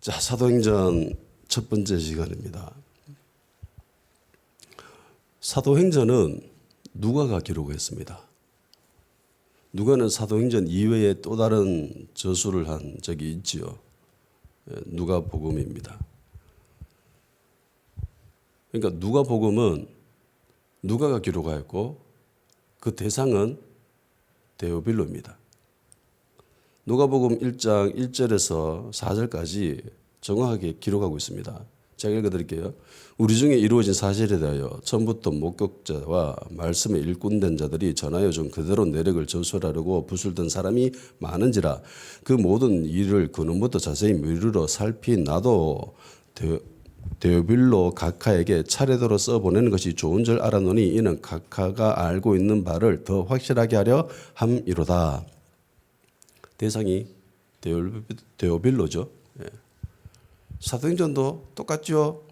자, 사도행전 첫 번째 시간입니다. 사도행전은 누가가 기록했습니다. 누가는 사도행전 이외에 또 다른 저술을 한 적이 있지요. 누가복음입니다. 그러니까 누가복음은 누가가 기록하였고 그 대상은 데오빌로입니다. 누가복음 1장 1절에서 4절까지 정확하게 기록하고 있습니다. 제가 읽어드릴게요. 우리 중에 이루어진 사실에 대하여 처음부터 목격자와 말씀에 일꾼된 자들이 전하여 준 그대로 내력을 저술하려고 부술던 사람이 많은지라 그 모든 일을 근원부터 자세히 미루어 살핀 나도 데오빌로 각하에게 차례대로 써보내는 것이 좋은 줄 알았노니 이는 각하가 알고 있는 바를 더 확실하게 하려 함이로다. 대상이 데오빌로죠. 사도행전도 똑같죠.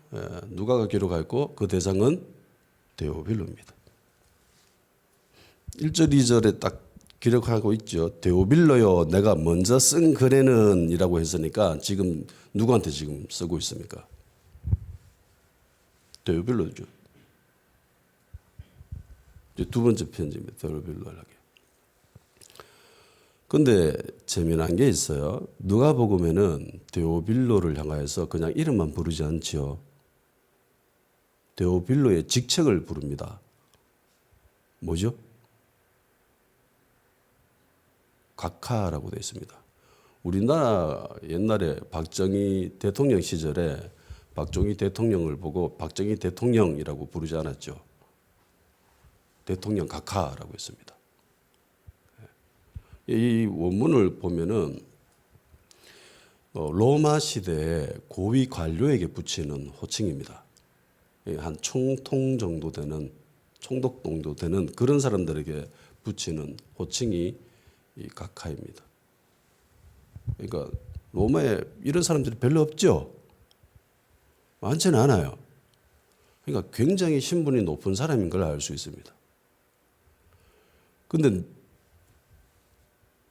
누가가 기록하였고 그 대상은 데오빌로입니다. 1절 2절에 딱 기록하고 있죠. 데오빌로요 내가 먼저 쓴 글에는 이라고 했으니까 지금 누구한테 지금 쓰고 있습니까? 데오빌로죠. 두 번째 편지입니다. 데오빌로에게. 근데 재미난 게 있어요. 누가복음에는 데오빌로를 향하여서 그냥 이름만 부르지 않지요. 데오빌로의 직책을 부릅니다. 뭐죠? 각하라고 되어 있습니다. 우리나라 옛날에 박정희 대통령 시절에 박정희 대통령을 보고 박정희 대통령이라고 부르지 않았죠. 대통령 각하라고 했습니다. 이 원문을 보면은 로마 시대에 고위 관료에게 붙이는 호칭입니다. 한 총통 정도 되는 총독 정도 되는 그런 사람들에게 붙이는 호칭이 이 각하입니다. 그러니까 로마에 이런 사람들이 별로 없죠. 많지는 않아요. 그러니까 굉장히 신분이 높은 사람인 걸 알 수 있습니다. 근데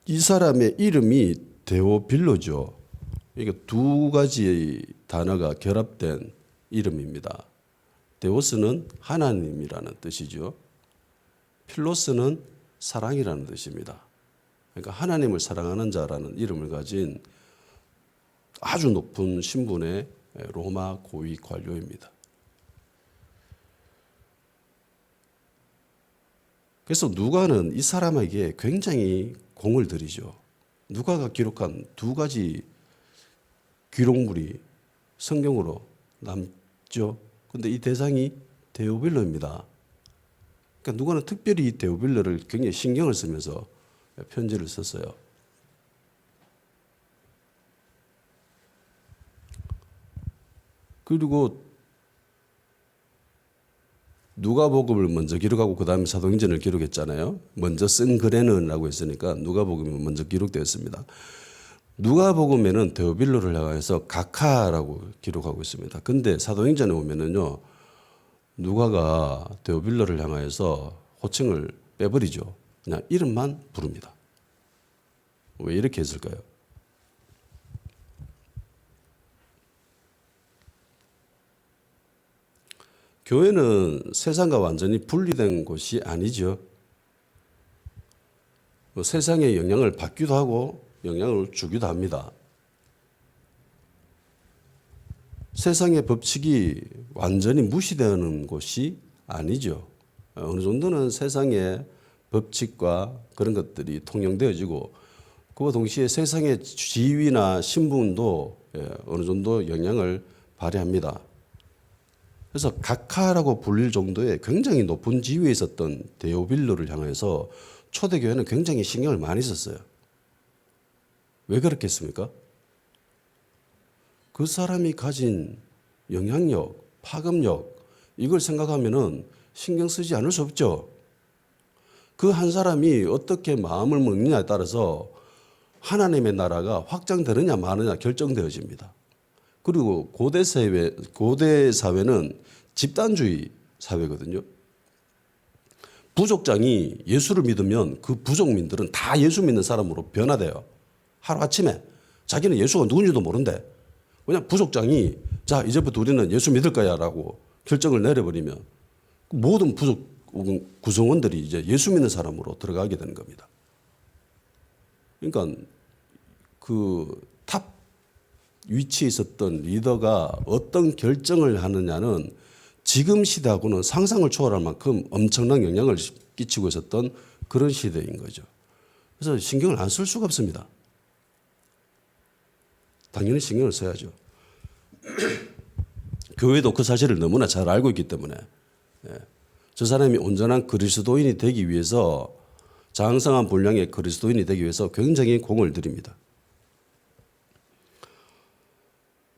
이 사람의 이름이 데오빌로죠. 그러니까 두 가지의 단어가 결합된 이름입니다. 데오스는 하나님이라는 뜻이죠. 필로스는 사랑이라는 뜻입니다. 그러니까 하나님을 사랑하는 자라는 이름을 가진 아주 높은 신분의 로마 고위 관료입니다. 그래서 누가는 이 사람에게 굉장히 공을 들이죠. 누가가 기록한 두 가지 기록물이 성경으로 남죠. 그런데 이 대상이 데오빌로입니다. 그러니까 누가는 특별히 이 데오빌로를 굉장히 신경을 쓰면서 편지를 썼어요. 그리고 누가복음을 먼저 기록하고 그 다음에 사도행전을 기록했잖아요. 먼저 쓴 글에는 라고 했으니까 누가복음이 먼저 기록되었습니다. 누가복음에는 데오빌로를 향해서 각하라고 기록하고 있습니다. 근데 사도행전에 보면은요, 누가가 데오빌로를 향하여서 호칭을 빼버리죠. 그냥 이름만 부릅니다. 왜 이렇게 했을까요? 교회는 세상과 완전히 분리된 곳이 아니죠. 세상에 영향을 받기도 하고 영향을 주기도 합니다. 세상의 법칙이 완전히 무시되는 곳이 아니죠. 어느 정도는 세상의 법칙과 그런 것들이 통용되어지고 그와 동시에 세상의 지위나 신분도 어느 정도 영향을 발휘합니다. 그래서 각하라고 불릴 정도의 굉장히 높은 지위에 있었던 데오빌로를 향해서 초대교회는 굉장히 신경을 많이 썼어요. 왜 그렇겠습니까? 그 사람이 가진 영향력, 파급력 이걸 생각하면은 신경 쓰지 않을 수 없죠. 그 한 사람이 어떻게 마음을 먹느냐에 따라서 하나님의 나라가 확장되느냐 마느냐 결정되어집니다. 그리고 고대 사회는 집단주의 사회거든요. 부족장이 예수를 믿으면 그 부족민들은 다 예수 믿는 사람으로 변화돼요. 하루아침에 자기는 예수가 누군지도 모른대. 그냥 부족장이 자 이제부터 우리는 예수 믿을 거야라고 결정을 내려버리면 모든 부족 구성원들이 이제 예수 믿는 사람으로 들어가게 되는 겁니다. 그러니까 그 탑 위치에 있었던 리더가 어떤 결정을 하느냐는 지금 시대하고는 상상을 초월할 만큼 엄청난 영향을 끼치고 있었던 그런 시대인 거죠. 그래서 신경을 안 쓸 수가 없습니다. 당연히 신경을 써야죠. 교회도 그 사실을 너무나 잘 알고 있기 때문에 저 사람이 온전한 그리스도인이 되기 위해서 장성한 분량의 그리스도인이 되기 위해서 굉장히 공을 들입니다.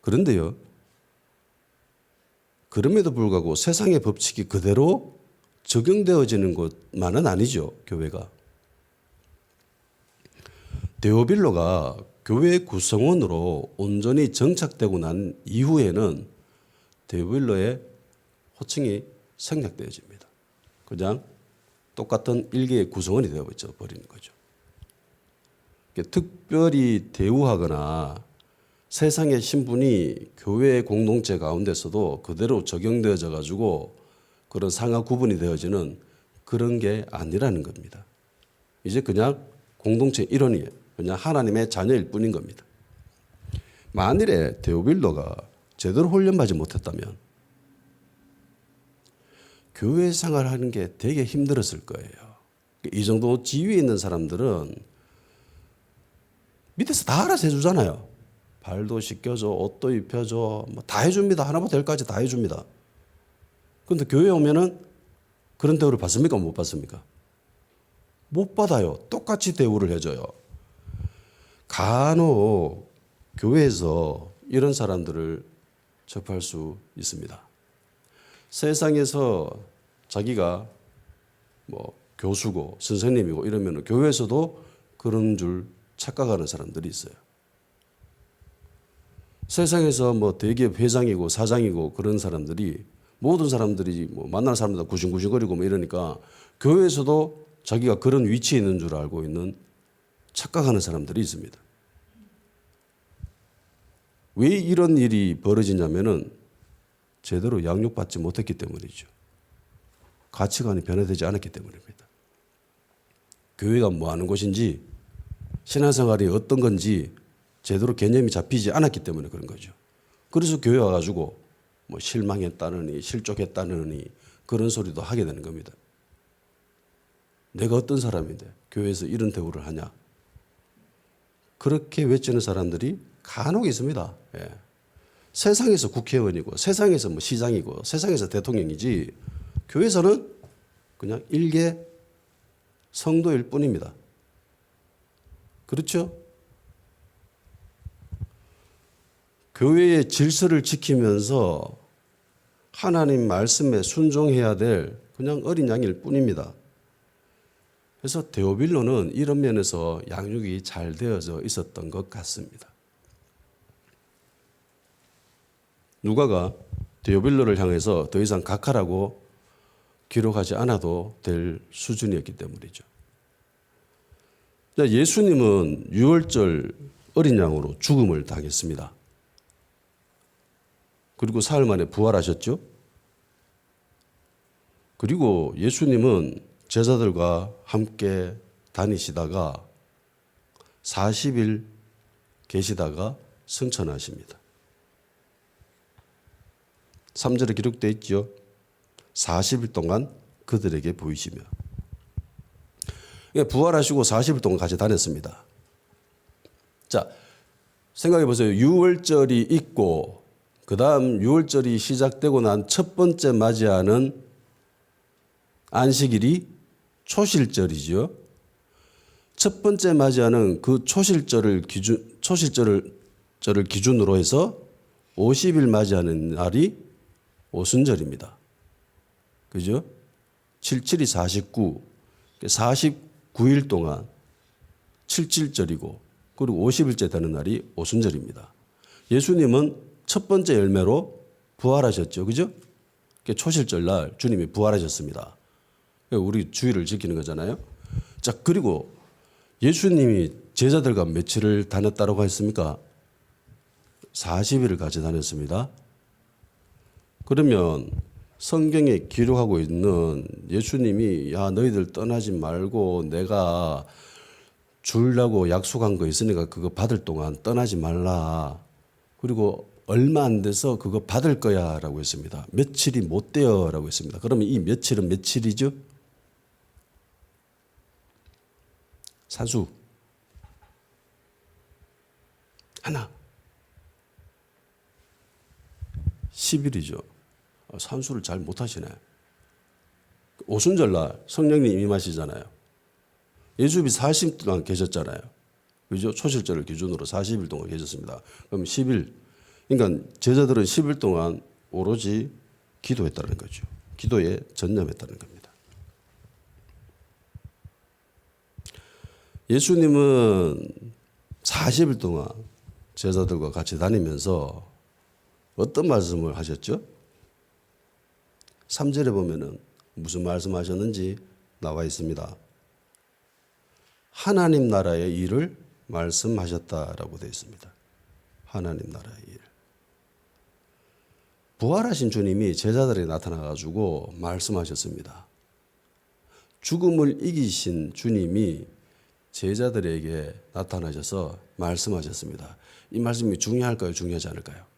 그런데요. 그럼에도 불구하고 세상의 법칙이 그대로 적용되어지는 것만은 아니죠. 교회가. 데오빌로가 교회 구성원으로 온전히 정착되고 난 이후에는 데오빌로의 호칭이 생략되어집니다. 그냥 똑같은 일개의 구성원이 되어버려 버리는 거죠. 특별히 대우하거나 세상의 신분이 교회 공동체 가운데서도 그대로 적용되어져 가지고 그런 상하 구분이 되어지는 그런 게 아니라는 겁니다. 이제 그냥 공동체 일원이에요. 그냥 하나님의 자녀일 뿐인 겁니다. 만일에 데오빌로가 제대로 훈련받지 못했다면 교회 생활하는 게 되게 힘들었을 거예요. 이 정도 지위에 있는 사람들은 밑에서 다 알아서 해주잖아요. 발도 씻겨줘, 옷도 입혀줘, 뭐 다 해줍니다. 하나부터 열까지 다 해줍니다. 그런데 교회에 오면은 그런 대우를 받습니까? 못 받습니까? 못 받아요. 똑같이 대우를 해줘요. 간혹 교회에서 이런 사람들을 접할 수 있습니다. 세상에서 자기가 뭐 교수고 선생님이고 이러면 교회에서도 그런 줄 착각하는 사람들이 있어요. 세상에서 뭐 대기업 회장이고 사장이고 그런 사람들이 모든 사람들이 뭐 만나는 사람들 다 구신구신거리고 뭐 이러니까 교회에서도 자기가 그런 위치에 있는 줄 알고 있는 착각하는 사람들이 있습니다. 왜 이런 일이 벌어지냐면은 제대로 양육받지 못했기 때문이죠. 가치관이 변화되지 않았기 때문입니다. 교회가 뭐 하는 곳인지 신앙생활이 어떤 건지 제대로 개념이 잡히지 않았기 때문에 그런 거죠. 그래서 교회 와가지고 뭐 실망했다느니 실족했다느니 그런 소리도 하게 되는 겁니다. 내가 어떤 사람인데 교회에서 이런 대우를 하냐. 그렇게 외치는 사람들이 간혹 있습니다. 예. 세상에서 국회의원이고 세상에서 뭐 시장이고 세상에서 대통령이지 교회에서는 그냥 일개 성도일 뿐입니다. 그렇죠? 교회의 질서를 지키면서 하나님 말씀에 순종해야 될 그냥 어린 양일 뿐입니다. 그래서 데오빌로는 이런 면에서 양육이 잘 되어져 있었던 것 같습니다. 누가가 데오빌로를 향해서 더 이상 각하라고 기록하지 않아도 될 수준이었기 때문이죠. 예수님은 유월절 어린 양으로 죽음을 당했습니다. 그리고 사흘 만에 부활하셨죠. 그리고 예수님은 제자들과 함께 다니시다가 40일 계시다가 승천하십니다. 3절에 기록되어 있죠. 40일 동안 그들에게 보이시며. 부활하시고 40일 동안 같이 다녔습니다. 자, 생각해 보세요. 유월절이 있고 그 다음 유월절이 시작되고 난 첫 번째 맞이하는 안식일이 초실절이죠. 첫 번째 맞이하는 그 초실절을 기준으로 해서 50일 맞이하는 날이 오순절입니다. 그죠? 77이 49, 49일 동안 77절이고 그리고 50일째 되는 날이 오순절입니다. 예수님은 첫 번째 열매로 부활하셨죠. 그죠? 초실절 날 주님이 부활하셨습니다. 우리 주일을 지키는 거잖아요. 자, 그리고 예수님이 제자들과 며칠을 다녔다고 했습니까? 40일을 같이 다녔습니다. 그러면 성경에 기록하고 있는 예수님이 야 너희들 떠나지 말고 내가 주려고 약속한 거 있으니까 그거 받을 동안 떠나지 말라. 그리고 얼마 안 돼서 그거 받을 거야 라고 했습니다. 며칠이 못 돼요 라고 했습니다. 그러면 이 며칠은 며칠이죠? 산수 하나 10일이죠. 산수를 잘 못하시네. 오순절날 성령님 임하시잖아요. 예수님이 40일 동안 계셨잖아요. 그죠? 초실절을 기준으로 40일 동안 계셨습니다. 그럼 10일. 그러니까 제자들은 10일 동안 오로지 기도했다는 거죠. 기도에 전념했다는 겁니다. 예수님은 40일 동안 제자들과 같이 다니면서 어떤 말씀을 하셨죠? 3절에 보면은 무슨 말씀하셨는지 나와 있습니다. 하나님 나라의 일을 말씀하셨다라고 되어 있습니다. 하나님 나라의 일. 부활하신 주님이 제자들에게 나타나가지고 말씀하셨습니다. 죽음을 이기신 주님이 제자들에게 나타나셔서 말씀하셨습니다. 이 말씀이 중요할까요? 중요하지 않을까요?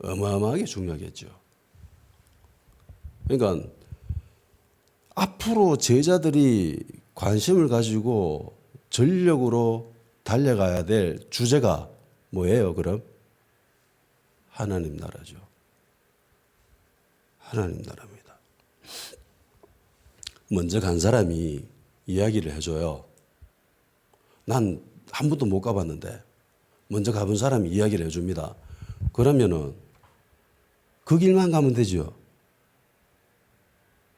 어마어마하게 중요하겠죠. 그러니까 앞으로 제자들이 관심을 가지고 전력으로 달려가야 될 주제가 뭐예요, 그럼? 하나님 나라죠. 하나님 나라입니다. 먼저 간 사람이 이야기를 해줘요. 난 한 번도 못 가봤는데 먼저 가본 사람이 이야기를 해줍니다. 그러면은 그 길만 가면 되죠.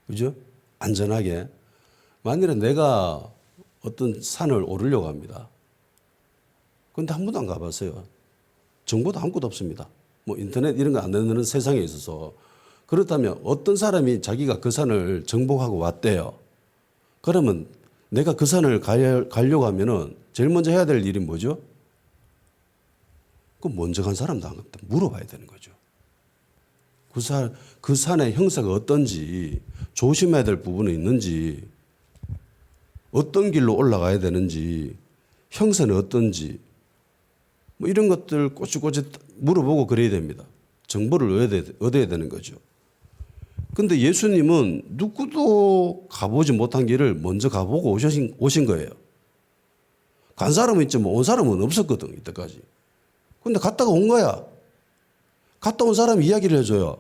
그죠? 안전하게. 만일에 내가 어떤 산을 오르려고 합니다. 그런데 한 번도 안 가봤어요. 정보도 아무것도 없습니다. 뭐 인터넷 이런 거 안 되는 세상에 있어서. 그렇다면 어떤 사람이 자기가 그 산을 정복하고 왔대요. 그러면 내가 그 산을 가려고 하면은 제일 먼저 해야 될 일이 뭐죠? 그 먼저 간 사람한테 물어봐야 되는 거죠. 그 산의 형사가 어떤지, 조심해야 될 부분이 있는지, 어떤 길로 올라가야 되는지, 형세는 어떤지, 뭐 이런 것들 꼬치꼬치 물어보고 그래야 됩니다. 정보를 얻어야 되는 거죠. 근데 예수님은 누구도 가보지 못한 길을 먼저 가보고 오신 거예요. 간 사람은 있지만 온 사람은 없었거든, 이때까지. 근데 갔다가 온 거야. 갔다 온 사람이 이야기를 해줘요.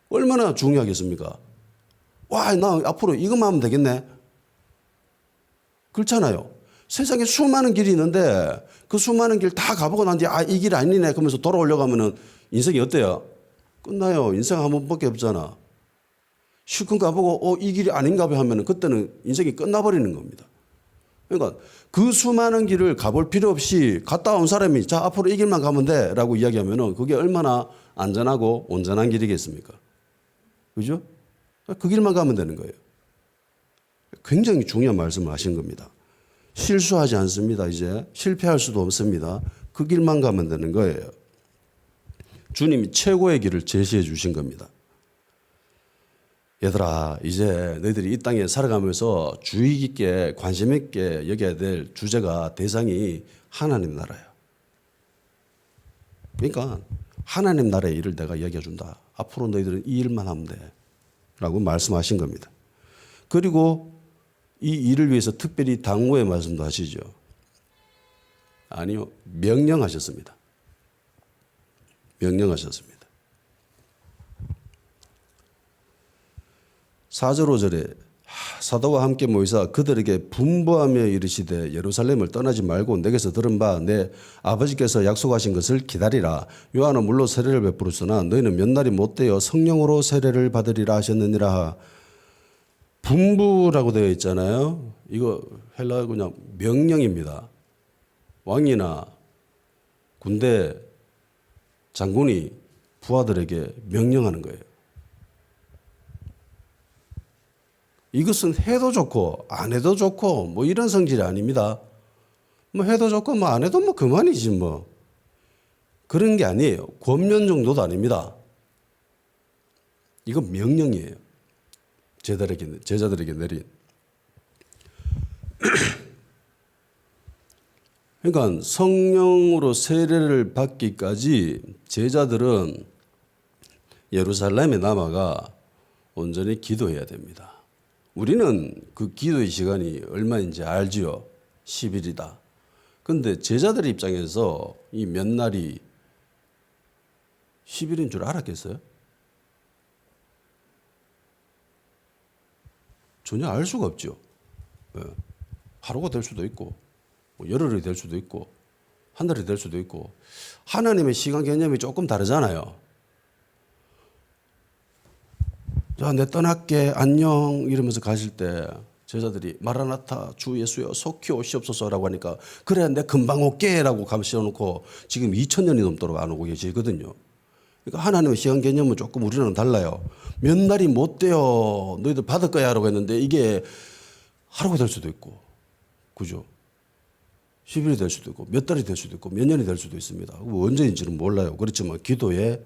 얼마나 중요하겠습니까? 와, 나 앞으로 이것만 하면 되겠네. 그렇잖아요. 세상에 수많은 길이 있는데 그 수많은 길 다 가보고 난 뒤에 이 길 아니네 그러면서 돌아오려고 하면은 인생이 어때요? 끝나요. 인생 한 번밖에 없잖아. 실컷 가보고 이 길이 아닌가 봐 하면은 그때는 인생이 끝나버리는 겁니다. 그러니까 그 수많은 길을 가볼 필요 없이 갔다 온 사람이 자 앞으로 이 길만 가면 돼 라고 이야기하면은 그게 얼마나 안전하고 온전한 길이겠습니까? 그죠? 그 길만 가면 되는 거예요. 굉장히 중요한 말씀을 하신 겁니다. 실수하지 않습니다. 이제 실패할 수도 없습니다. 그 길만 가면 되는 거예요. 주님이 최고의 길을 제시해 주신 겁니다. 얘들아, 이제 너희들이 이 땅에 살아가면서 주의 깊게 관심 있게 여겨야 될 주제가 대상이 하나님 나라야. 그러니까 하나님 나라의 일을 내가 이야기해 준다. 앞으로 너희들은 이 일만 하면 돼. 라고 말씀하신 겁니다. 그리고 이 일을 위해서 특별히 당부의 말씀도 하시죠. 아니요. 명령하셨습니다. 명령하셨습니다. 4절 5절에 사도와 함께 모이사 그들에게 분부하며 이르시되 예루살렘을 떠나지 말고 내게서 들은 바 내 아버지께서 약속하신 것을 기다리라. 요한은 물로 세례를 베푸르으나 너희는 몇 날이 못되어 성령으로 세례를 받으리라 하셨느니라. 분부라고 되어 있잖아요. 이거 헬라어 그냥 명령입니다. 왕이나 군대 장군이 부하들에게 명령하는 거예요. 이것은 해도 좋고 안 해도 좋고 뭐 이런 성질이 아닙니다. 뭐 해도 좋고 뭐 안 해도 뭐 그만이지 뭐. 그런 게 아니에요. 권면 정도도 아닙니다. 이건 명령이에요. 제자들에게 내린. 그러니까 성령으로 세례를 받기까지 제자들은 예루살렘에 남아가 온전히 기도해야 됩니다. 우리는 그 기도의 시간이 얼마인지 알지요. 10일이다. 그런데 제자들 입장에서 이 몇 날이 10일인 줄 알았겠어요? 전혀 알 수가 없죠. 하루가 될 수도 있고 열흘이 될 수도 있고 한 달이 될 수도 있고 하나님의 시간 개념이 조금 다르잖아요. 자, 내 떠날게 안녕 이러면서 가실 때 제자들이 마라나타 주 예수여 속히 오시옵소서라고 하니까 그래 내 금방 올게라고 감시해놓고 지금 2000년이 넘도록 안 오고 계시거든요. 그러니까 하나님의 시간 개념은 조금 우리랑은 달라요. 몇 날이 못 돼요. 너희들 받을 거야 라고 했는데 이게 하루가 될 수도 있고 그죠? 10일이 될 수도 있고 몇 달이 될 수도 있고 몇 년이 될 수도 있습니다. 언제인지는 몰라요. 그렇지만 기도에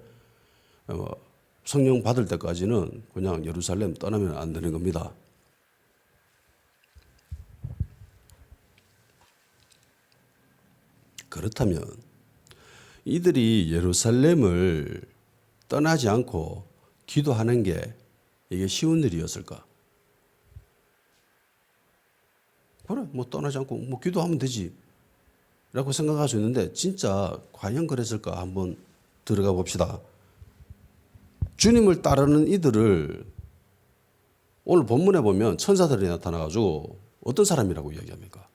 성령 받을 때까지는 그냥 예루살렘 떠나면 안 되는 겁니다. 그렇다면 이들이 예루살렘을 떠나지 않고 기도하는 게 이게 쉬운 일이었을까? 그래, 뭐 떠나지 않고 뭐 기도하면 되지. 라고 생각할 수 있는데 진짜 과연 그랬을까? 한번 들어가 봅시다. 주님을 따르는 이들을 오늘 본문에 보면 천사들이 나타나가지고 어떤 사람이라고 이야기합니까?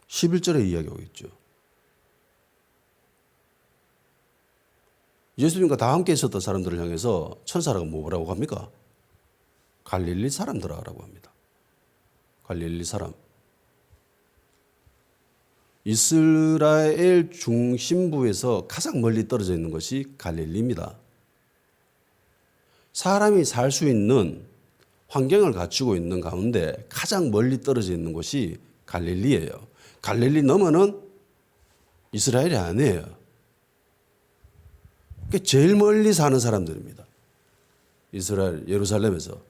11절에 이야기하고 있죠. 예수님과 다 함께 있었던 사람들을 향해서 천사라고 뭐라고 합니까? 갈릴리 사람들아라고 합니다. 갈릴리 사람. 이스라엘 중심부에서 가장 멀리 떨어져 있는 것이 갈릴리입니다. 사람이 살 수 있는 환경을 갖추고 있는 가운데 가장 멀리 떨어져 있는 곳이 갈릴리예요. 갈릴리 너머는 이스라엘이 아니에요. 그러니까 제일 멀리 사는 사람들입니다. 이스라엘 예루살렘에서.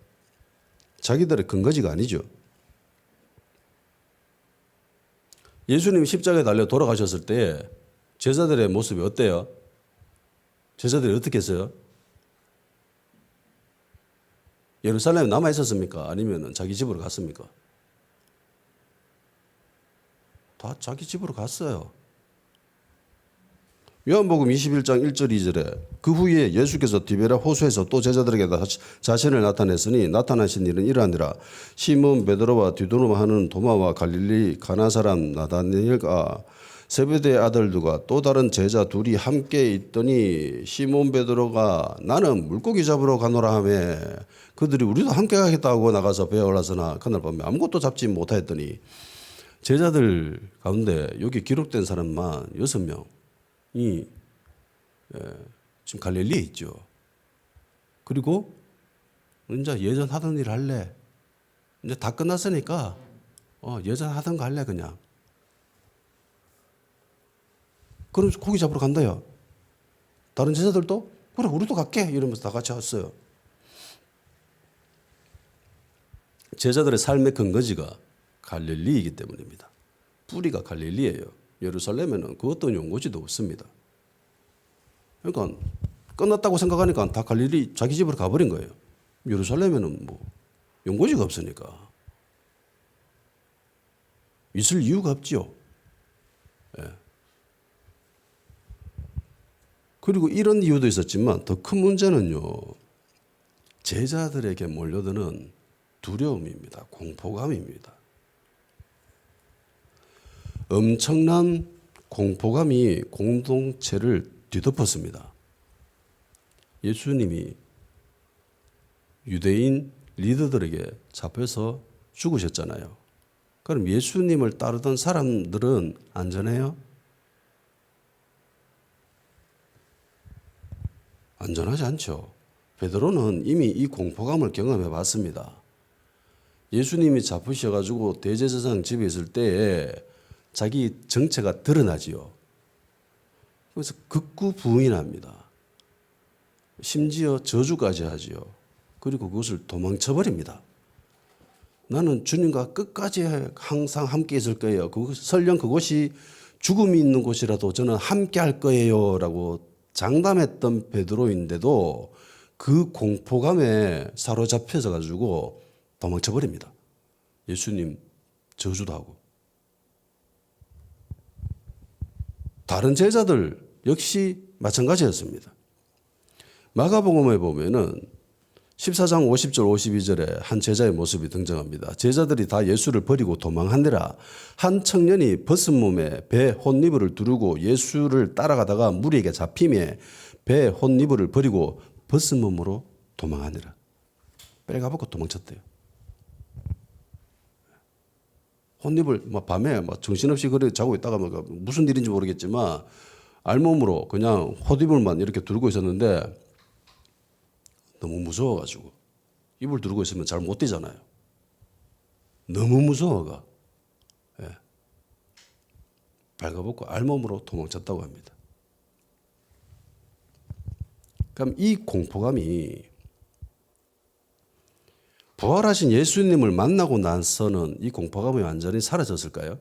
자기들의 근거지가 아니죠. 예수님이 십자가에 달려 돌아가셨을 때 제자들의 모습이 어때요? 제자들이 어떻게 했어요? 예루살렘에 남아 있었습니까? 아니면 자기 집으로 갔습니까? 다 자기 집으로 갔어요. 요한복음 21장 1절 2절에 그 후에 예수께서 디베라 호수에서 또 제자들에게 자신을 나타냈으니 나타나신 일은 이러하니라. 시몬 베드로와 디도노 하는 도마와 갈릴리 가나 사람 나다니엘과 세베대의 아들들과 또 다른 제자 둘이 함께 있더니 시몬 베드로가 나는 물고기 잡으러 가노라 하매 그들이 우리도 함께 가겠다고 나가서 배에 올라서나 그날 밤에 아무것도 잡지 못하였더니 제자들 가운데 여기 기록된 사람만 6명 이 지금 갈릴리에 있죠. 그리고 이제 예전 하던 일 할래. 이제 다 끝났으니까 예전 하던 거 할래 그냥. 그럼 고기 잡으러 간다요. 다른 제자들도 그래 우리도 갈게 이러면서 다 같이 왔어요. 제자들의 삶의 근거지가 갈릴리이기 때문입니다. 뿌리가 갈릴리예요. 예루살렘에는 그 어떤 연고지도 없습니다. 그러니까 끝났다고 생각하니까 다 갈릴리 자기 집으로 가버린 거예요. 예루살렘에는 뭐 연고지가 없으니까 있을 이유가 없지요. 예. 그리고 이런 이유도 있었지만 더 큰 문제는요. 제자들에게 몰려드는 두려움입니다. 공포감입니다. 엄청난 공포감이 공동체를 뒤덮었습니다. 예수님이 유대인 리더들에게 잡혀서 죽으셨잖아요. 그럼 예수님을 따르던 사람들은 안전해요? 안전하지 않죠. 베드로는 이미 이 공포감을 경험해 봤습니다. 예수님이 잡히셔가지고 대제사장 집에 있을 때에 자기 정체가 드러나지요. 그래서 극구 부인합니다. 심지어 저주까지 하지요. 그리고 그것을 도망쳐버립니다. 나는 주님과 끝까지 항상 함께 있을 거예요. 설령 그곳이 죽음이 있는 곳이라도 저는 함께 할 거예요 라고 장담했던 베드로인데도 그 공포감에 사로잡혀져 가지고 도망쳐버립니다. 예수님 저주도 하고. 다른 제자들 역시 마찬가지였습니다. 마가복음에 보면은 14장 50절 52절에 한 제자의 모습이 등장합니다. 제자들이 다 예수를 버리고 도망하느라 한 청년이 벗은 몸에 배 혼니부를 두르고 예수를 따라가다가 무리에게 잡히매 배 혼니부를 버리고 벗은 몸으로 도망하느라. 빼가벗고 도망쳤대요. 혼니부를 밤에 정신없이 그래 자고 있다가 무슨 일인지 모르겠지만 알몸으로 그냥 헛이불만 이렇게 두르고 있었는데 너무 무서워가지고 이불 두르고 있으면 잘 못 뛰잖아요. 너무 무서워가. 예. 발가벗고 알몸으로 도망쳤다고 합니다. 그럼 이 공포감이 부활하신 예수님을 만나고 나서는 이 공포감이 완전히 사라졌을까요?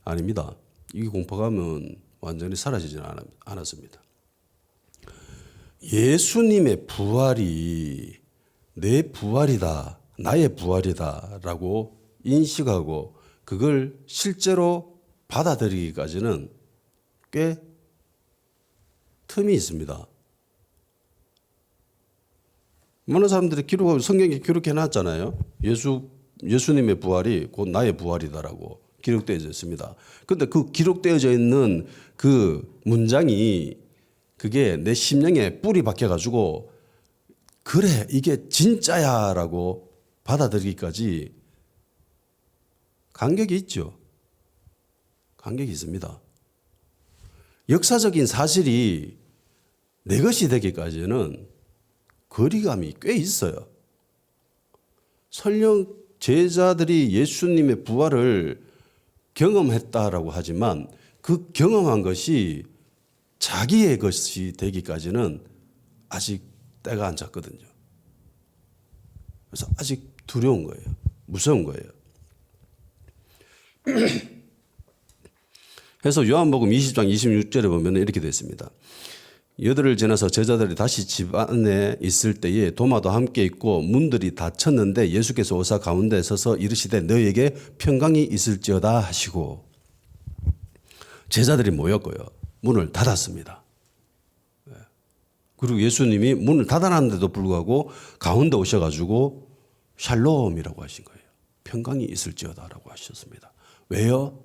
아닙니다. 이 공포감은 완전히 사라지지는 않았습니다. 예수님의 부활이 내 부활이다, 나의 부활이다라고 인식하고 그걸 실제로 받아들이기까지는 꽤 틈이 있습니다. 많은 사람들이 성경에 기록해 놨잖아요. 예수님의 부활이 곧 나의 부활이다라고 기록되어 있습니다. 그런데 그 기록되어져 있는 그 문장이 그게 내 심령에 뿌리 박혀가지고 그래 이게 진짜야라고 받아들이기까지 간격이 있죠. 간격이 있습니다. 역사적인 사실이 내 것이 되기까지는 거리감이 꽤 있어요. 설령 제자들이 예수님의 부활을 경험했다라고 하지만 그 경험한 것이 자기의 것이 되기까지는 아직 때가 안 찼거든요. 그래서 아직 두려운 거예요. 무서운 거예요. 그래서 요한복음 20장 26절에 보면 이렇게 되어 있습니다. 여들을 지나서 제자들이 다시 집 안에 있을 때에 도마도 함께 있고 문들이 닫혔는데 예수께서 오사 가운데 서서 이르시되 너에게 평강이 있을지어다 하시고 제자들이 모였고요. 문을 닫았습니다. 그리고 예수님이 문을 닫아놨는데도 불구하고 가운데 오셔가지고 샬롬이라고 하신 거예요. 평강이 있을지어다라고 하셨습니다. 왜요?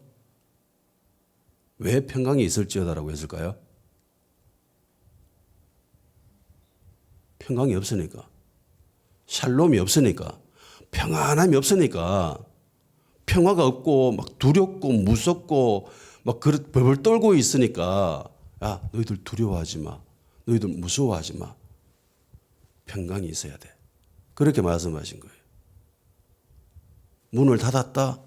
왜 평강이 있을지어다라고 했을까요? 평강이 없으니까, 샬롬이 없으니까, 평안함이 없으니까, 평화가 없고 막 두렵고 무섭고 막 벌벌 떨고 있으니까 야 너희들 두려워하지 마, 너희들 무서워하지 마, 평강이 있어야 돼. 그렇게 말씀하신 거예요. 문을 닫았다.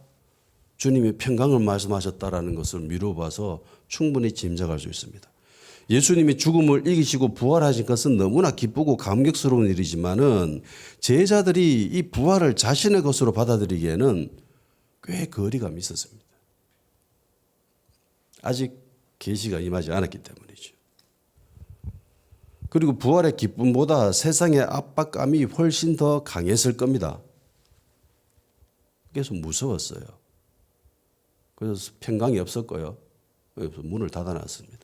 주님이 평강을 말씀하셨다라는 것을 미루어봐서 충분히 짐작할 수 있습니다. 예수님이 죽음을 이기시고 부활하신 것은 너무나 기쁘고 감격스러운 일이지만은 제자들이 이 부활을 자신의 것으로 받아들이기에는 꽤 거리감이 있었습니다. 아직 계시가 임하지 않았기 때문이죠. 그리고 부활의 기쁨보다 세상의 압박감이 훨씬 더 강했을 겁니다. 그래서 무서웠어요. 그래서 평강이 없었고요. 그래서 문을 닫아놨습니다.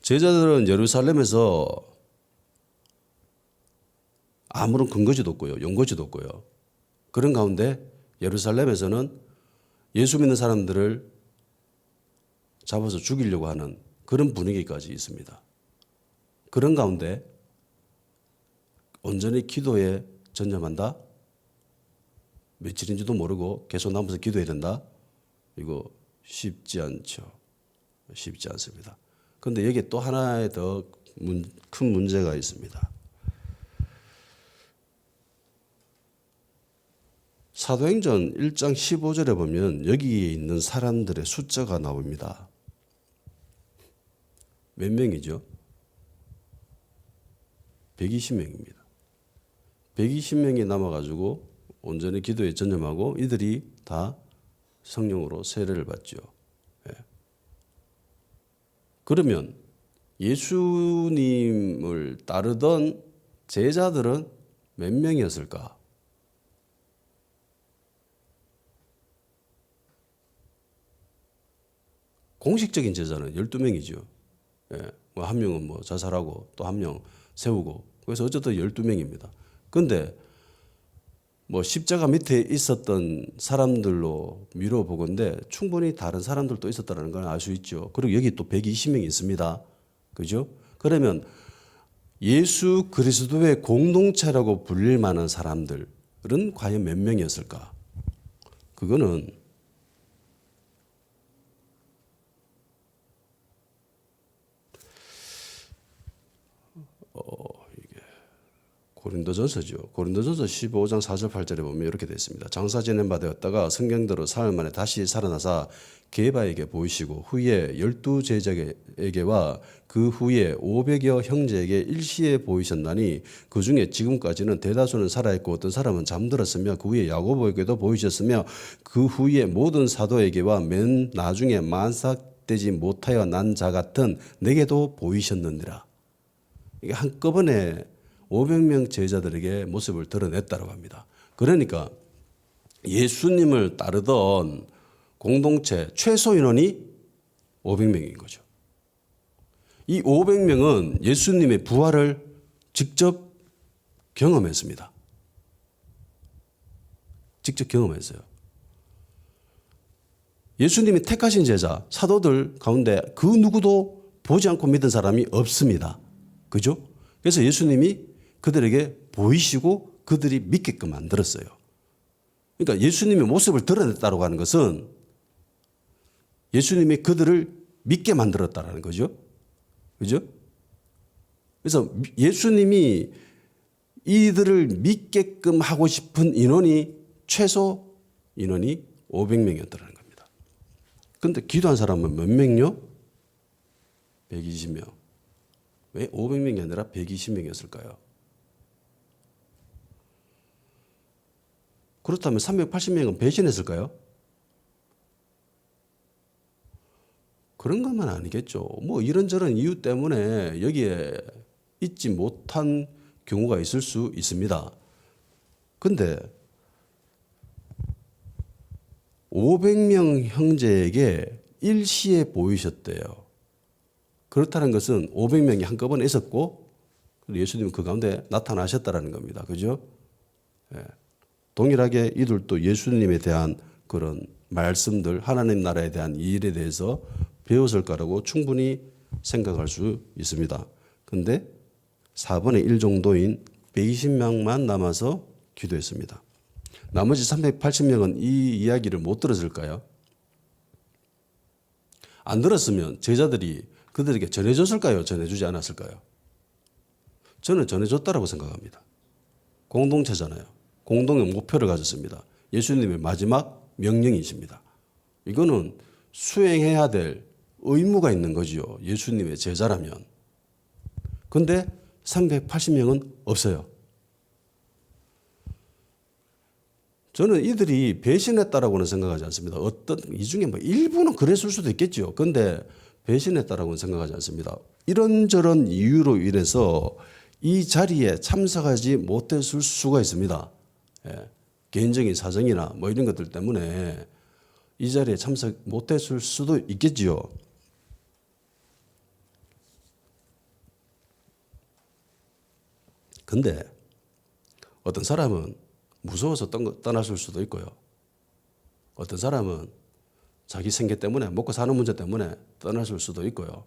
제자들은 예루살렘에서 아무런 근거지도 없고요. 연고지도 없고요. 그런 가운데 예루살렘에서는 예수 믿는 사람들을 잡아서 죽이려고 하는 그런 분위기까지 있습니다. 그런 가운데 온전히 기도에 전념한다? 며칠인지도 모르고 계속 남아서 기도해야 된다? 이거 쉽지 않죠. 쉽지 않습니다. 근데 여기에 또 하나의 더 큰 문제가 있습니다. 사도행전 1장 15절에 보면 여기에 있는 사람들의 숫자가 나옵니다. 몇 명이죠? 120명입니다. 120명이 남아가지고 온전히 기도에 전념하고 이들이 다 성령으로 세례를 받죠. 예. 그러면 예수님을 따르던 제자들은 몇 명이었을까? 공식적인 제자는 12명이죠. 예. 뭐 한 명은 뭐 자살하고 또 한 명 세우고 그래서 어쨌든 12명입니다. 근데 뭐 십자가 밑에 있었던 사람들로 미뤄보건대 충분히 다른 사람들도 있었다는 걸 알 수 있죠. 그리고 여기 또 120명이 있습니다. 그죠? 그러면 예수 그리스도의 공동체라고 불릴 만한 사람들은 과연 몇 명이었을까? 그거는 고린도전서죠. 고린도전서 15장 4절 8절에 보면 이렇게 되어 있습니다. 장사 지낸 바 되었다가 성경대로 사흘 만에 다시 살아나사 게바에게 보이시고 후에 12 제자에게와 그 후에 500여 형제에게 일시에 보이셨나니 그 중에 지금까지는 대다수는 살아있고 어떤 사람은 잠들었으며 그 후에 야고보에게도 보이셨으며 그 후에 모든 사도에게와 맨 나중에 만삭되지 못하여 난 자 같은 내게도 보이셨느니라. 이게 한꺼번에 500명 제자들에게 모습을 드러냈다고 합니다. 그러니까 예수님을 따르던 공동체 최소 인원이 500명인 거죠. 이 500명은 예수님의 부활을 직접 경험했습니다. 직접 경험했어요. 예수님이 택하신 제자, 사도들 가운데 그 누구도 보지 않고 믿은 사람이 없습니다. 그죠? 그래서 예수님이 그들에게 보이시고 그들이 믿게끔 만들었어요. 그러니까 예수님의 모습을 드러냈다고 하는 것은 예수님이 그들을 믿게 만들었다는 거죠. 그죠? 그래서 예수님이 이들을 믿게끔 하고 싶은 인원이 최소 인원이 500명이었다는 겁니다. 그런데 기도한 사람은 몇 명요? 120명. 왜 500명이 아니라 120명이었을까요? 그렇다면 380명은 배신했을까요? 그런 것만 아니겠죠. 뭐 이런저런 이유 때문에 여기에 있지 못한 경우가 있을 수 있습니다. 근데 500명 형제에게 일시에 보이셨대요. 그렇다는 것은 500명이 한꺼번에 있었고 예수님은 그 가운데 나타나셨다는 겁니다. 그죠? 예. 동일하게 이들도 예수님에 대한 그런 말씀들, 하나님 나라에 대한 일에 대해서 배웠을 거라고 충분히 생각할 수 있습니다. 근데 4분의 1 정도인 120명만 남아서 기도했습니다. 나머지 380명은 이 이야기를 못 들었을까요? 안 들었으면 제자들이 그들에게 전해줬을까요? 전해주지 않았을까요? 저는 전해줬다라고 생각합니다. 공동체잖아요. 공동의 목표를 가졌습니다. 예수님의 마지막 명령이십니다. 이거는 수행해야 될 의무가 있는 거지요. 예수님의 제자라면. 그런데 380명은 없어요. 저는 이들이 배신했다라고는 생각하지 않습니다. 어떤 이 중에 뭐 일부는 그랬을 수도 있겠죠. 그런데 배신했다라고는 생각하지 않습니다. 이런저런 이유로 인해서 이 자리에 참석하지 못했을 수가 있습니다. 예. 개인적인 사정이나 뭐 이런 것들 때문에 이 자리에 참석 못했을 수도 있겠지요. 근데 어떤 사람은 무서워서 떠났을 수도 있고요. 어떤 사람은 자기 생계 때문에 먹고 사는 문제 때문에 떠났을 수도 있고요.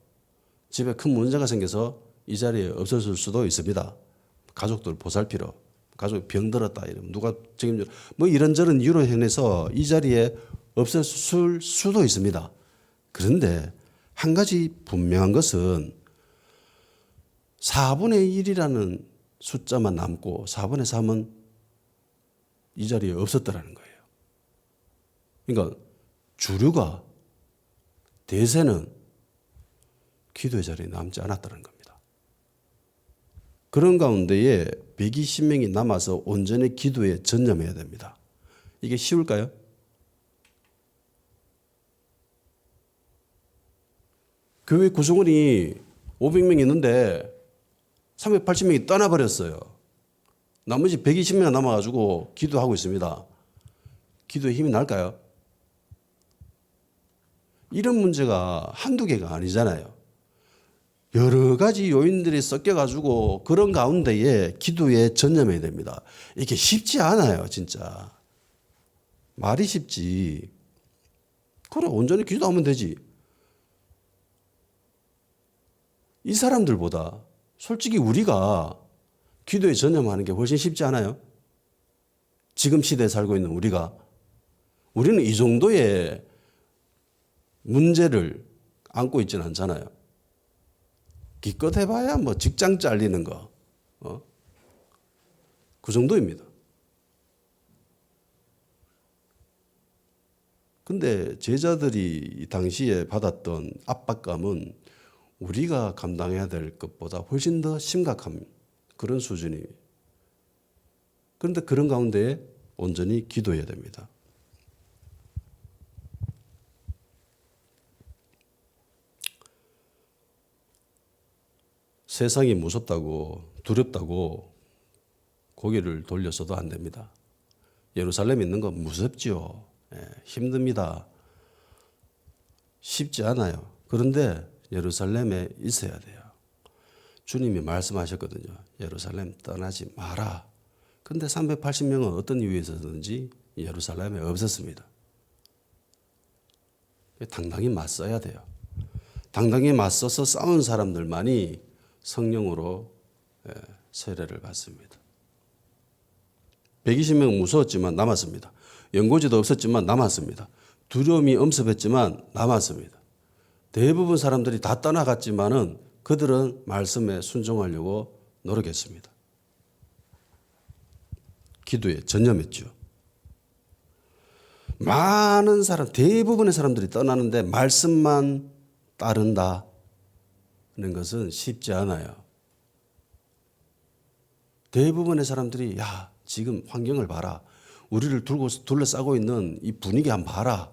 집에 큰 문제가 생겨서 이 자리에 없었을 수도 있습니다. 가족들 보살피러. 가족이 병들었다 이러면 누가 책임져 뭐 이런저런 이유로 인해서 이 자리에 없었을 수도 있습니다. 그런데 한 가지 분명한 것은 4분의 1이라는 숫자만 남고 4분의 3은 이 자리에 없었더라는 거예요. 그러니까 주류가 대세는 기도의 자리에 남지 않았다는 겁니다. 그런 가운데에 120명이 남아서 온전히 기도에 전념해야 됩니다. 이게 쉬울까요? 교회 구성원이 500명 있는데 380명이 떠나버렸어요. 나머지 120명 남아가지고 기도하고 있습니다. 기도에 힘이 날까요? 이런 문제가 한두 개가 아니잖아요. 여러 가지 요인들이 섞여가지고 그런 가운데에 기도에 전념해야 됩니다. 이게 쉽지 않아요, 진짜. 말이 쉽지. 그래, 온전히 기도하면 되지. 이 사람들보다 솔직히 우리가 기도에 전념하는 게 훨씬 쉽지 않아요? 지금 시대에 살고 있는 우리는 이 정도의 문제를 안고 있지는 않잖아요. 기껏 해봐야 뭐 직장 잘리는 거, 그 정도입니다. 근데 제자들이 당시에 받았던 압박감은 우리가 감당해야 될 것보다 훨씬 더 심각한 그런 수준이에요. 그런데 그런 가운데에 온전히 기도해야 됩니다. 세상이 무섭다고 두렵다고 고개를 돌려서도 안 됩니다. 예루살렘에 있는 건 무섭죠. 힘듭니다. 쉽지 않아요. 그런데 예루살렘에 있어야 돼요. 주님이 말씀하셨거든요. 예루살렘 떠나지 마라. 그런데 380명은 어떤 이유에서든지 예루살렘에 없었습니다. 당당히 맞서야 돼요. 당당히 맞서서 싸운 사람들만이 성령으로 세례를 받습니다. 120명은 무서웠지만 남았습니다. 연고지도 없었지만 남았습니다. 두려움이 엄습했지만 남았습니다. 대부분 사람들이 다 떠나갔지만은 그들은 말씀에 순종하려고 노력했습니다. 기도에 전념했죠. 많은 사람, 대부분의 사람들이 떠나는데 말씀만 따른다는 것은 쉽지 않아요. 대부분의 사람들이 야, 지금 환경을 봐라. 우리를 둘러싸고 있는 이 분위기 한번 봐라.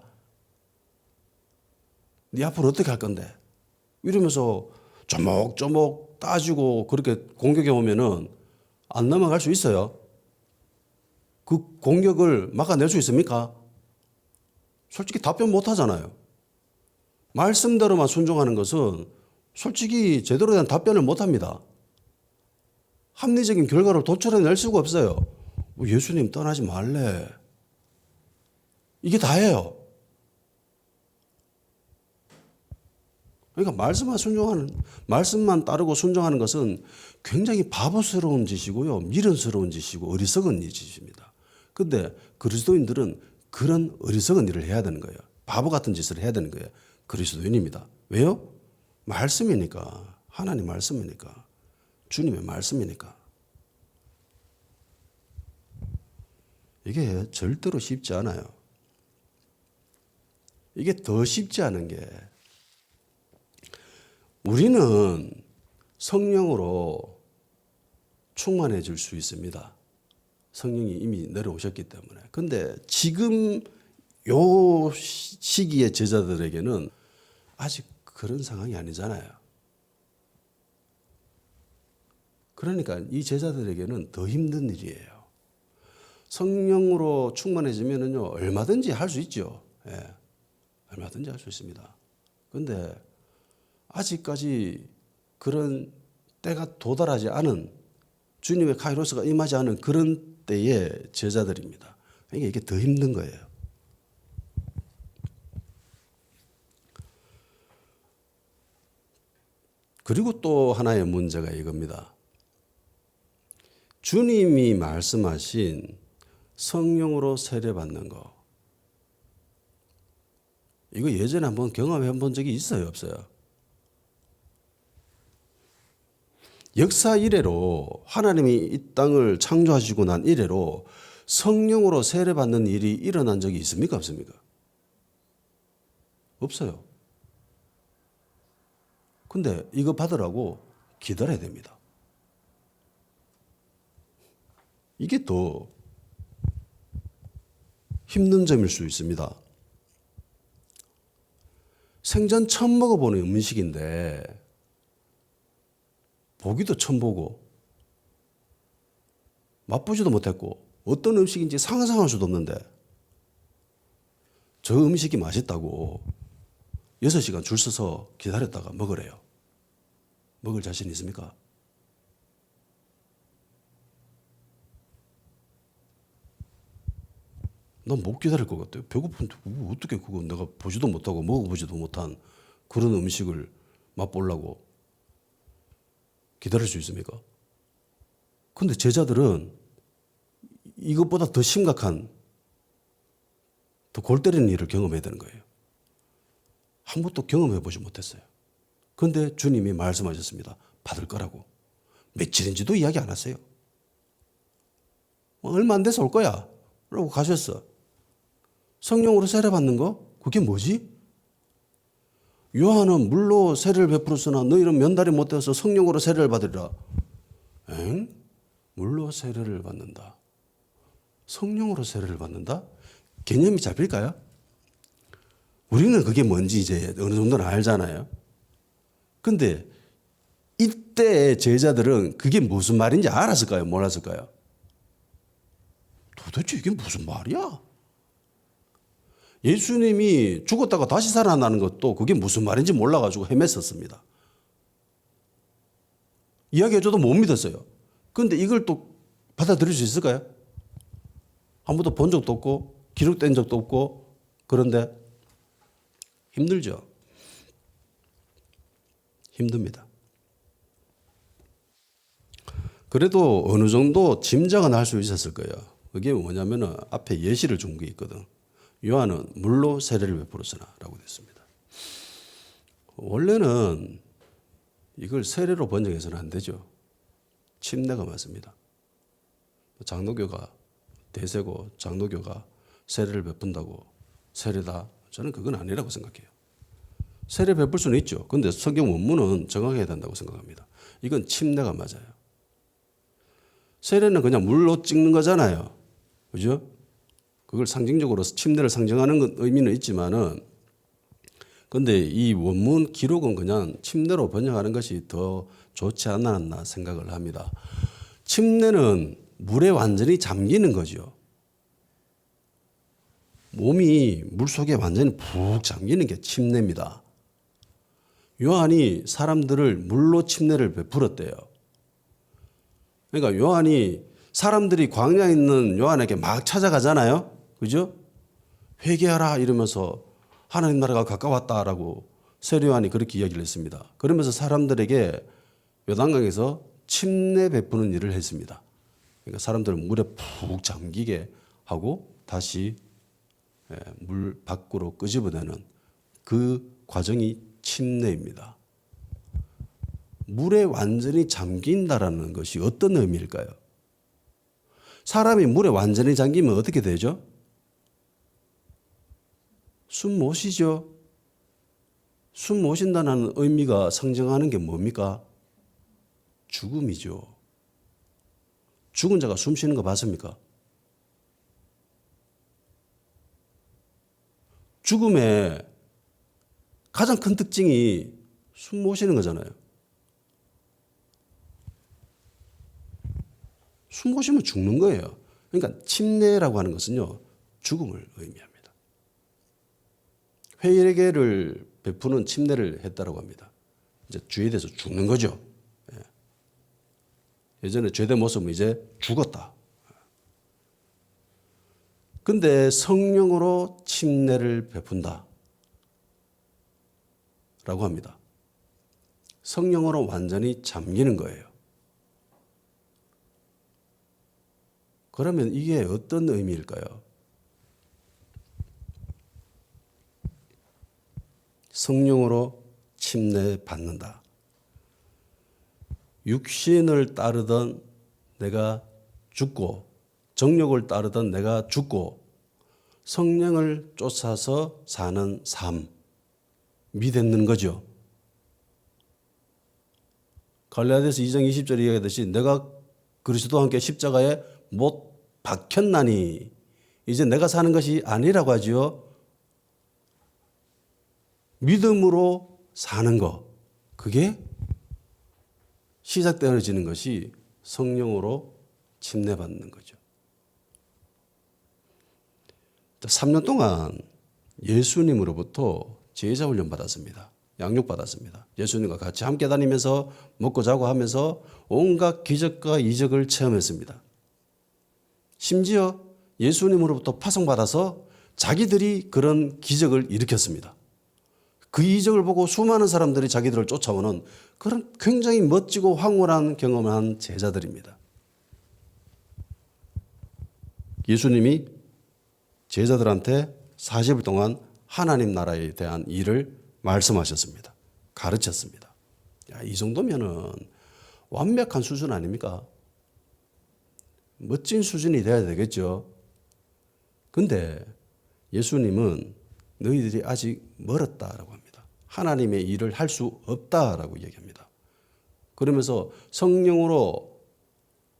네 앞으로 어떻게 할 건데? 이러면서 조목조목 따지고 그렇게 공격해 오면은 안 넘어갈 수 있어요. 그 공격을 막아낼 수 있습니까? 솔직히 답변 못 하잖아요. 말씀대로만 순종하는 것은 솔직히 제대로 된 답변을 못 합니다. 합리적인 결과를 도출해낼 수가 없어요. 예수님 떠나지 말래. 이게 다예요. 그러니까 말씀만 따르고 순종하는 것은 굉장히 바보스러운 짓이고요. 미련스러운 짓이고 어리석은 짓입니다. 그런데 그리스도인들은 그런 어리석은 일을 해야 되는 거예요. 바보 같은 짓을 해야 되는 거예요. 그리스도인입니다. 왜요? 말씀이니까. 하나님 말씀이니까. 주님의 말씀이니까. 이게 절대로 쉽지 않아요. 이게 더 쉽지 않은 게 우리는 성령으로 충만해질 수 있습니다. 성령이 이미 내려오셨기 때문에. 근데 지금 요 시기의 제자들에게는 아직 그런 상황이 아니잖아요. 그러니까 이 제자들에게는 더 힘든 일이에요. 성령으로 충만해지면은요, 얼마든지 할 수 있죠. 예, 얼마든지 할 수 있습니다. 그런데 아직까지 그런 때가 도달하지 않은 주님의 카이로스가 임하지 않은 그런 때의 제자들입니다. 그러니까 이게 더 힘든 거예요. 그리고 또 하나의 문제가 이겁니다. 주님이 말씀하신 성령으로 세례받는 거. 이거 예전에 한번 경험해 본 적이 있어요, 없어요? 역사 이래로 하나님이 이 땅을 창조하시고 난 이래로 성령으로 세례받는 일이 일어난 적이 있습니까? 없습니까? 없어요. 근데 이거 받으라고 기다려야 됩니다. 이게 더 힘든 점일 수 있습니다. 생전 처음 먹어보는 음식인데 보기도 처음 보고 맛보지도 못했고 어떤 음식인지 상상할 수도 없는데 저 음식이 맛있다고 6시간 줄 서서 기다렸다가 먹으래요. 먹을 자신 있습니까? 난 못 기다릴 것 같아요. 배고픈데 어떻게 그거 내가 보지도 못하고 먹어보지도 못한 그런 음식을 맛보려고 기다릴 수 있습니까? 근데 제자들은 이것보다 더 심각한 더 골 때리는 일을 경험해야 되는 거예요. 한 번도 경험해 보지 못했어요. 그런데 주님이 말씀하셨습니다. 받을 거라고. 며칠인지도 이야기 안 하세요. 얼마 안 돼서 올 거야 라고 가셨어. 성령으로 세례받는 거? 그게 뭐지? 요한은 물로 세례를 베풀었으나 너희는 면달이 못되어서 성령으로 세례를 받으리라. 엥? 물로 세례를 받는다. 성령으로 세례를 받는다? 개념이 잡힐까요? 우리는 그게 뭔지 이제 어느 정도는 알잖아요. 근데 이때 제자들은 그게 무슨 말인지 알았을까요? 몰랐을까요? 도대체 이게 무슨 말이야? 예수님이 죽었다가 다시 살아나는 것도 그게 무슨 말인지 몰라가지고 헤맸었습니다. 이야기해줘도 못 믿었어요. 그런데 이걸 또 받아들일 수 있을까요? 한 번도 본 적도 없고 기록된 적도 없고 그런데 힘들죠. 힘듭니다. 그래도 어느 정도 짐작은 할 수 있었을 거예요. 그게 뭐냐면은 앞에 예시를 준 게 있거든. 요한은 물로 세례를 베풀었으나라고 됐습니다. 원래는 이걸 세례로 번역해서는 안 되죠. 침례가 맞습니다. 장로교가 대세고 장로교가 세례를 베푼다고 세례다. 저는 그건 아니라고 생각해요. 세례 베풀 수는 있죠. 그런데 성경 원문은 정확해야 된다고 생각합니다. 이건 침례가 맞아요. 세례는 그냥 물로 찍는 거잖아요. 그죠? 그걸 상징적으로 침례를 상징하는 의미는 있지만은 근데 이 원문 기록은 그냥 침례로 번역하는 것이 더 좋지 않았나 생각을 합니다. 침례는 물에 완전히 잠기는 거죠. 몸이 물 속에 완전히 푹 잠기는 게 침례입니다. 요한이 사람들을 물로 침례를 베풀었대요. 그러니까 요한이 사람들이 광야에 있는 요한에게 막 찾아가잖아요. 그죠? 회개하라 이러면서 하나님 나라가 가까웠다라고 세례 요한이 그렇게 이야기를 했습니다. 그러면서 사람들에게 요단강에서 침례 베푸는 일을 했습니다. 그러니까 사람들을 물에 푹 잠기게 하고 다시 물 밖으로 끄집어내는 그 과정이 침례입니다. 물에 완전히 잠긴다라는 것이 어떤 의미일까요? 사람이 물에 완전히 잠기면 어떻게 되죠? 숨 못 쉬죠. 숨 못 쉰다는 의미가 상징하는 게 뭡니까? 죽음이죠. 죽은 자가 숨 쉬는 거 봤습니까? 죽음의 가장 큰 특징이 숨 못 쉬는 거잖아요. 숨 못 쉬면 죽는 거예요. 그러니까 침례라고 하는 것은요, 죽음을 의미합니다. 회개를 베푸는 침례를 했다라고 합니다. 이제 죄에 대해서 죽는 거죠. 예전에 죄된 모습은 이제 죽었다. 근데 성령으로 침례를 베푼다. 라고 합니다. 성령으로 완전히 잠기는 거예요. 그러면 이게 어떤 의미일까요? 성령으로 침례 받는다. 육신을 따르던 내가 죽고 정욕을 따르던 내가 죽고 성령을 쫓아서 사는 삶이 됐는 거죠. 갈라디아서 2장 20절에 이야기하듯이 내가 그리스도와 함께 십자가에 못 박혔나니 이제 내가 사는 것이 아니라고 하지요. 믿음으로 사는 것, 그게 시작되어지는 것이 성령으로 침례받는 거죠. 3년 동안 예수님으로부터 제자 훈련 받았습니다. 양육 받았습니다. 예수님과 같이 함께 다니면서 먹고 자고 하면서 온갖 기적과 이적을 체험했습니다. 심지어 예수님으로부터 파송받아서 자기들이 그런 기적을 일으켰습니다. 그 이적을 보고 수많은 사람들이 자기들을 쫓아오는 그런 굉장히 멋지고 황홀한 경험을 한 제자들입니다. 예수님이 제자들한테 40일 동안 하나님 나라에 대한 일을 말씀하셨습니다. 가르쳤습니다. 야, 이 정도면은 완벽한 수준 아닙니까? 멋진 수준이 돼야 되겠죠. 근데 예수님은 너희들이 아직 멀었다라고 합니다. 하나님의 일을 할 수 없다라고 얘기합니다. 그러면서 성령으로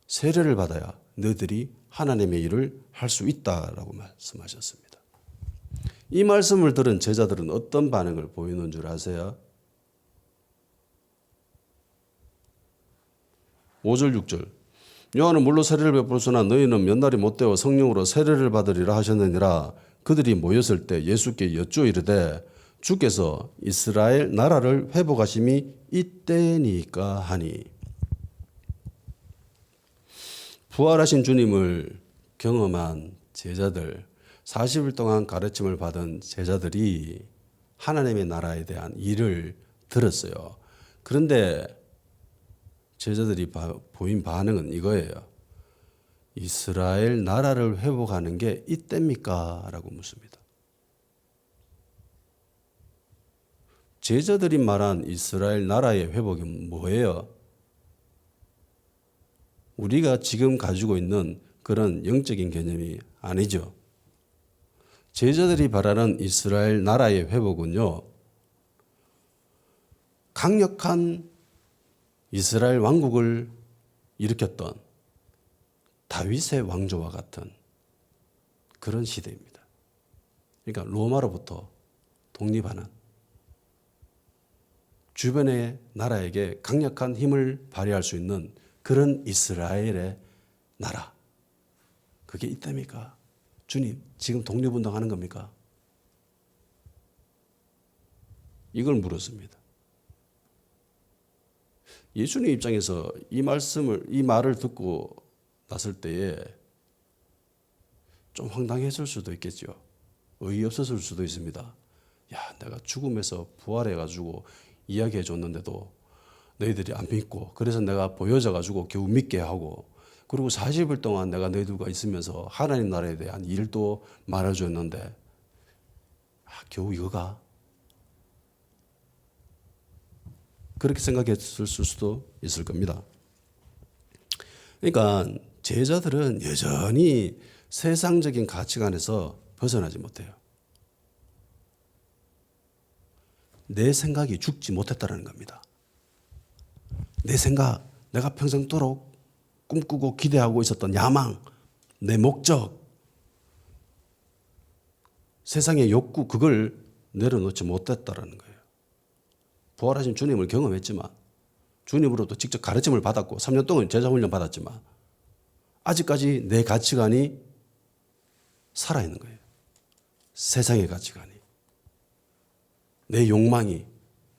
세례를 받아야 너희들이 하나님의 일을 할 수 있다라고 말씀하셨습니다. 이 말씀을 들은 제자들은 어떤 반응을 보이는 줄 아세요? 5절 6절 요한은 물로 세례를 베풀었으나 너희는 몇 날이 못되어 성령으로 세례를 받으리라 하셨느니라. 그들이 모였을 때 예수께 여쭈어 이르되 주께서 이스라엘 나라를 회복하심이 이때니까 하니. 부활하신 주님을 경험한 제자들, 40일 동안 가르침을 받은 제자들이 하나님의 나라에 대한 일을 들었어요. 그런데 제자들이 보인 반응은 이거예요. 이스라엘 나라를 회복하는 게 이때입니까? 라고 묻습니다. 제자들이 말한 이스라엘 나라의 회복이 뭐예요? 우리가 지금 가지고 있는 그런 영적인 개념이 아니죠. 제자들이 바라는 이스라엘 나라의 회복은요, 강력한 이스라엘 왕국을 일으켰던 다윗의 왕조와 같은 그런 시대입니다. 그러니까 로마로부터 독립하는 주변의 나라에게 강력한 힘을 발휘할 수 있는 그런 이스라엘의 나라. 그게 이때입니까? 주님, 지금 독립운동하는 겁니까? 이걸 물었습니다. 예수님 입장에서 이 말을 듣고 났을 때에 좀 황당했을 수도 있겠죠. 어이없었을 수도 있습니다. 야, 내가 죽음에서 부활해가지고 이야기해 줬는데도 너희들이 안 믿고, 그래서 내가 보여져가지고 겨우 믿게 하고, 그리고 40일 동안 내가 너희들과 있으면서 하나님 나라에 대한 일도 말해줬는데, 겨우 이거가? 그렇게 생각했을 수도 있을 겁니다. 그러니까 제자들은 여전히 세상적인 가치관에서 벗어나지 못해요. 내 생각이 죽지 못했다는 겁니다. 내 생각, 내가 평생도록 꿈꾸고 기대하고 있었던 야망, 내 목적, 세상의 욕구, 그걸 내려놓지 못했다는 거예요. 부활하신 주님을 경험했지만, 주님으로부터 직접 가르침을 받았고 3년 동안 제자훈련 받았지만 아직까지 내 가치관이 살아있는 거예요. 세상의 가치관이. 내 욕망이,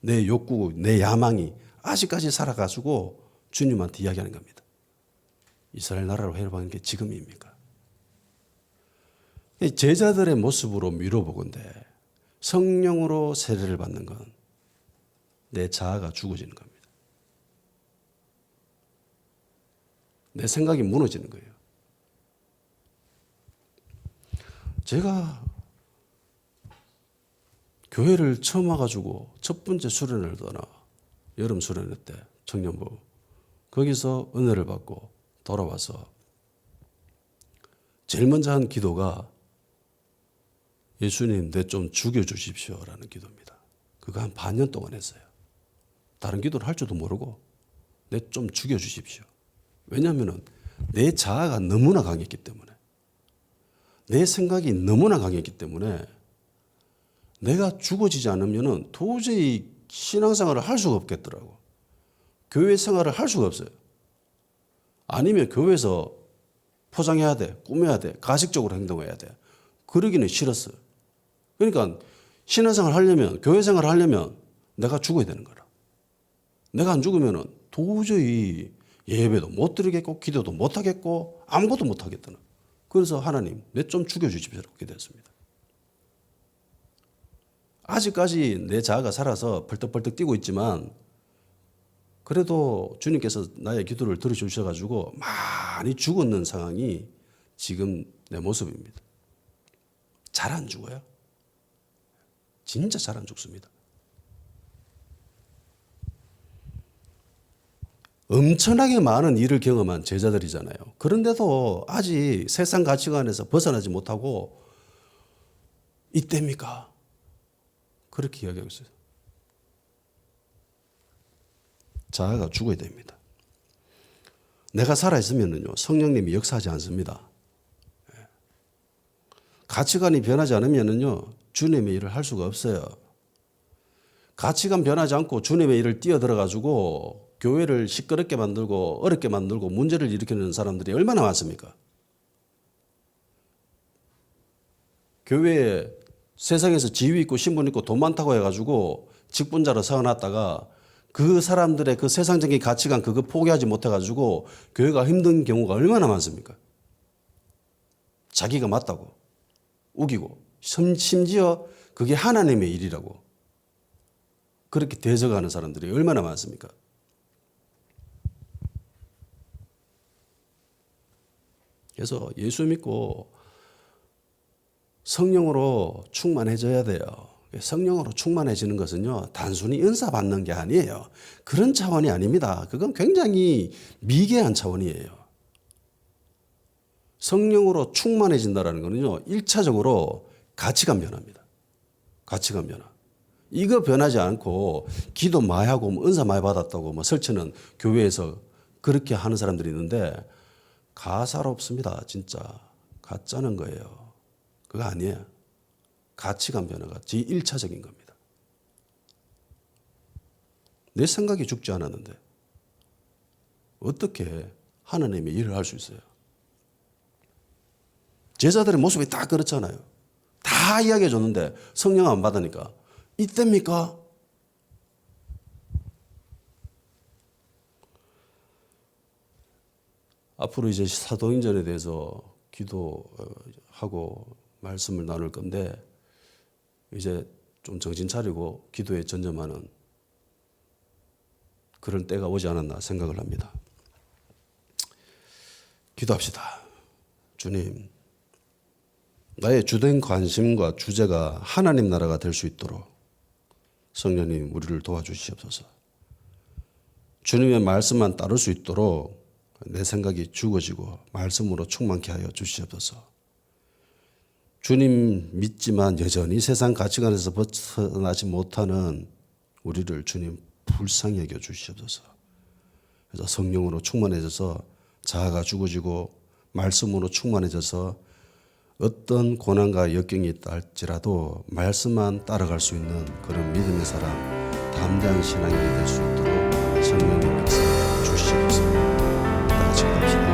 내 욕구, 내 야망이 아직까지 살아가지고 주님한테 이야기하는 겁니다. 이스라엘 나라로 회복하는 게 지금입니까? 제자들의 모습으로 미뤄보건대 성령으로 세례를 받는 건 내 자아가 죽어지는 겁니다. 내 생각이 무너지는 거예요. 제가 교회를 처음 와가지고 첫 번째 수련을 떠나 여름 수련회 때 청년부 거기서 은혜를 받고 돌아와서 제일 먼저 한 기도가 예수님 내 좀 죽여주십시오라는 기도입니다. 그거 한 반년 동안 했어요. 다른 기도를 할 줄도 모르고 내 좀 죽여주십시오. 왜냐하면 내 자아가 너무나 강했기 때문에, 내 생각이 너무나 강했기 때문에 내가 죽어지지 않으면 도저히 신앙생활을 할 수가 없겠더라고. 교회 생활을 할 수가 없어요. 아니면 교회에서 포장해야 돼, 꾸며야 돼, 가식적으로 행동해야 돼. 그러기는 싫었어요. 그러니까 신앙생활 하려면, 교회 생활을 하려면 내가 죽어야 되는 거라. 내가 안 죽으면 도저히 예배도 못 드리겠고 기도도 못 하겠고 아무것도 못 하겠다는. 그래서 하나님 내 좀 죽여주십시오 이렇게 됐습니다. 아직까지 내 자아가 살아서 벌떡벌떡 뛰고 있지만 그래도 주님께서 나의 기도를 들어주셔가지고 많이 죽었는 상황이 지금 내 모습입니다. 잘 안 죽어요. 진짜 잘 안 죽습니다. 엄청나게 많은 일을 경험한 제자들이잖아요. 그런데도 아직 세상 가치관에서 벗어나지 못하고 이때입니까? 그렇게 이야기하고 있어요. 자아가 죽어야 됩니다. 내가 살아있으면요, 성령님이 역사하지 않습니다. 가치관이 변하지 않으면요, 주님의 일을 할 수가 없어요. 가치관 변하지 않고 주님의 일을 뛰어들어가지고 교회를 시끄럽게 만들고 어렵게 만들고 문제를 일으키는 사람들이 얼마나 많습니까? 교회에 세상에서 지위 있고 신분 있고 돈 많다고 해가지고 직분자로 세워놨다가 그 사람들의 그 세상적인 가치관 그거 포기하지 못해가지고 교회가 힘든 경우가 얼마나 많습니까? 자기가 맞다고 우기고 심지어 그게 하나님의 일이라고 그렇게 대적하는 사람들이 얼마나 많습니까? 그래서 예수 믿고 성령으로 충만해져야 돼요. 성령으로 충만해지는 것은요, 단순히 은사 받는 게 아니에요. 그런 차원이 아닙니다. 그건 굉장히 미개한 차원이에요. 성령으로 충만해진다는 것은요, 1차적으로 가치관 변화입니다. 가치관 변화. 이거 변하지 않고 기도 많이 하고 은사 많이 받았다고 설치는 교회에서 그렇게 하는 사람들이 있는데 가사롭습니다. 진짜 가짜는 거예요. 그거 아니에요. 가치관 변화가 제1차적인 겁니다. 내 생각이 죽지 않았는데 어떻게 하나님의 일을 할 수 있어요? 제자들의 모습이 다 그렇잖아요. 다 이야기해 줬는데 성령 안 받으니까 이때입니까? 앞으로 이제 사도행전에 대해서 기도하고 말씀을 나눌 건데 이제 좀 정신 차리고 기도에 전념하는 그런 때가 오지 않았나 생각을 합니다. 기도합시다. 주님, 나의 주된 관심과 주제가 하나님 나라가 될 수 있도록 성령님 우리를 도와주시옵소서. 주님의 말씀만 따를 수 있도록 내 생각이 죽어지고 말씀으로 충만케 하여 주시옵소서. 주님 믿지만 여전히 세상 가치관에서 벗어나지 못하는 우리를 주님 불쌍히 여겨 주시옵소서. 그래서 성령으로 충만해져서 자아가 죽어지고 말씀으로 충만해져서 어떤 고난과 역경이 있다 할지라도 말씀만 따라갈 수 있는 그런 믿음의 사람, 담대한 신앙이 될 수 있도록 성령님 역사해 주시옵소서. 다 같이 기도합시다.